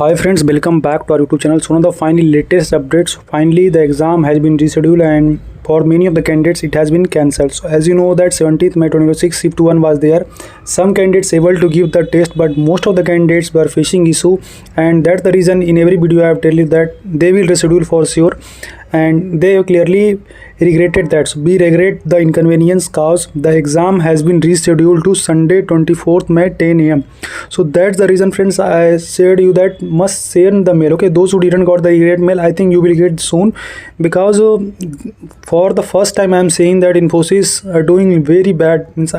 Hi friends, welcome back to our YouTube channel. So one of the finally latest updates. Finally, the exam has been rescheduled, and for many of the candidates, it has been cancelled. So as you know that 17th May 2026 shift 1 was there. Some candidates able to give the test, but most of the candidates were facing issue, and that's the reason in every video I have tell you that they will reschedule for sure, and they clearly regretted that. So we regret the inconvenience caused. The exam has been rescheduled to Sunday 24th May 10 a.m. So that's the reason friends I said you that must send the mail. Okay, those who didn't got the regret mail, I think you will get soon, because for the first time I am saying that Infosys are doing very bad. Means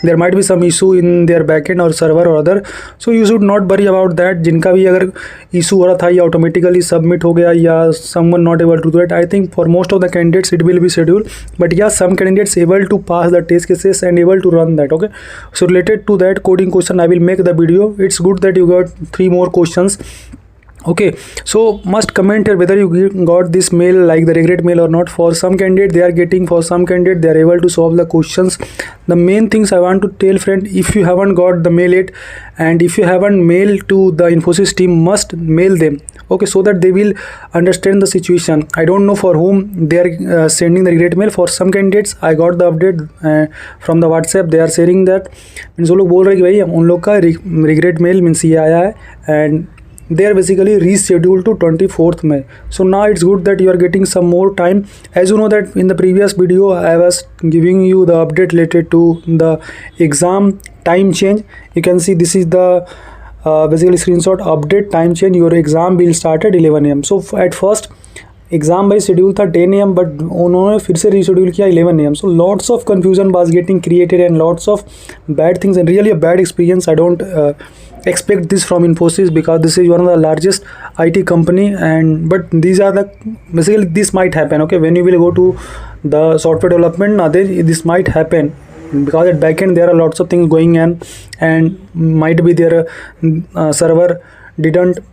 there might be some issue in their backend or server or other. So you should not worry about that. जिनका भी अगर issue हो रहा था या automatically submit हो गया या someone not able to do it, I think for most of the candidates it will be scheduled, but yeah, some candidates able to pass the test cases and able to run that. Okay, so related to that coding question I will make the video. It's good that you got 3 more questions. Okay, so must comment here whether you got this mail like the regret mail or not. For some candidate they are getting, for some candidate they are able to solve the questions. The main things I want to tell friend, if you haven't got the mail yet and if you haven't mailed to the Infosys team, must mail them. Okay, so that they will understand the situation. I don't know for whom they are sending the regret mail. For some candidates I got the update from the WhatsApp. They are sharing that means वो लोग बोल रहे हैं कि भाई उन लोग का regret mail मीन्स ये आया है, and they are basically rescheduled to 24th May. So now it's good that you are getting some more time. As you know that in the previous video I was giving you the update related to the exam time change. You can see this is the basically screenshot update time change. Your exam will start at 11 AM. So at first exam भाई schedule था 10 AM, but उन्होंने फिर से reschedule किया 11 AM. So lots of confusion was getting created and lots of bad things and really a bad experience. I don't expect this from Infosys because this is one of the largest IT company, and but these are the basically this might happen. Okay, when you will go to the software development now, this might happen because at backend there are lots of things going on, and might be their server didn't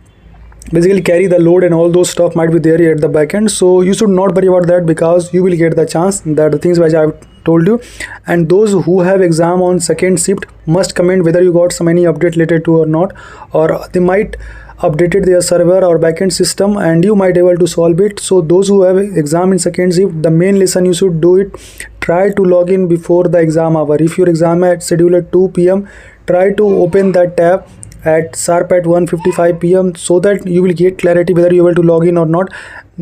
basically carry the load and all those stuff might be there at the backend. So you should not worry about that because you will get the chance. That the things which I've told you. And those who have exam on second shift must comment whether you got some any update related to or not, or they might updated their server or backend system and you might able to solve it. So those who have exam in second shift, the main lesson you should do it, try to log in before the exam hour. If your exam at scheduled at 2 PM, try to open that tab at sharp at 1:55 PM so that you will get clarity whether you able to log in or not.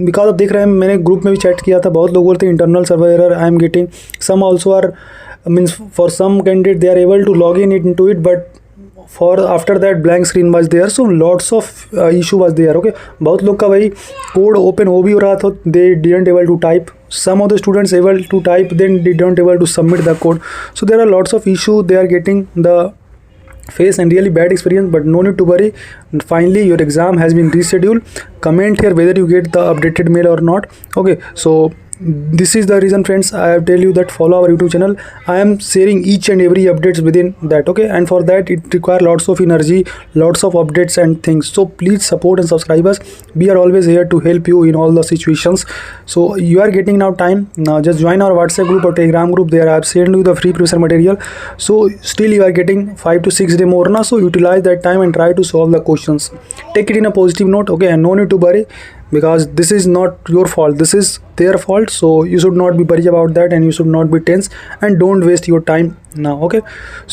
Because अब देख रहे हैं, मैंने group में भी chat किया था, बहुत लोग बोलते हैं internal server error I am getting. Some also are means for some candidate they are able to log in into it, but for after that blank screen was there. So lots of issue was there. Okay, बहुत लोग का भाई code open हो भी हो रहा था, they didn't able to type. Some of the students able to type, then didn't able to submit the code. So there are lots of issue they are getting the face and really bad experience, but no need to worry. Finally your exam has been rescheduled. Comment here whether you get the updated mail or not. Okay, so this is the reason friends I have tell you that follow our YouTube channel. I am sharing each and every updates within that. Okay, and for that it require lots of energy, lots of updates and things. So please support and subscribe us. We are always here to help you in all the situations. So you are getting now time. Now just join our WhatsApp group or Telegram group. There I have sent you the free previous material. So still you are getting 5 to 6 days more now. So utilize that time and try to solve the questions. Take it in a positive note. Okay, and no need to worry because this is not your fault, this is their fault. So you should not be worried about that and you should not be tense and don't waste your time now. Okay,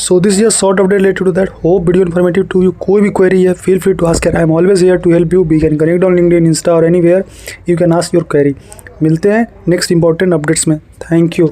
so this is a sort of related to that. Hope video informative to you. कोई भी query है feel free to ask. I am always here to help you. We can connect on LinkedIn, Insta or anywhere. You can ask your query. मिलते हैं next important updates में. Thank you.